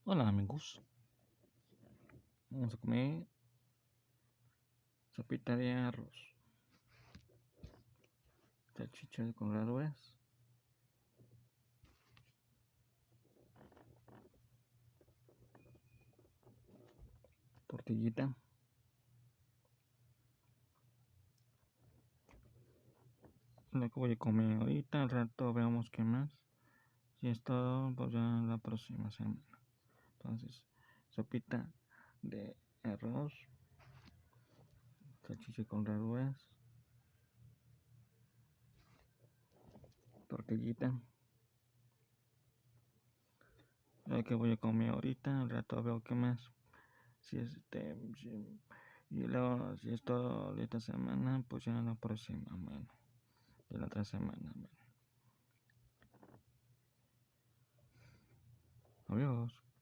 Hola amigos, vamos a comer sopita de arroz, salchicha con verduras, tortillita, lo que voy a comer ahorita, al rato veamos qué más. Si es todo, pues ya la próxima semana. Entonces, sopita de arroz, salchicha con verduras, tortillita, lo que voy a comer ahorita, al rato veo qué más. Si y luego si es todo de esta semana, pues ya la próxima, bueno, de la otra semana, bueno. Adiós.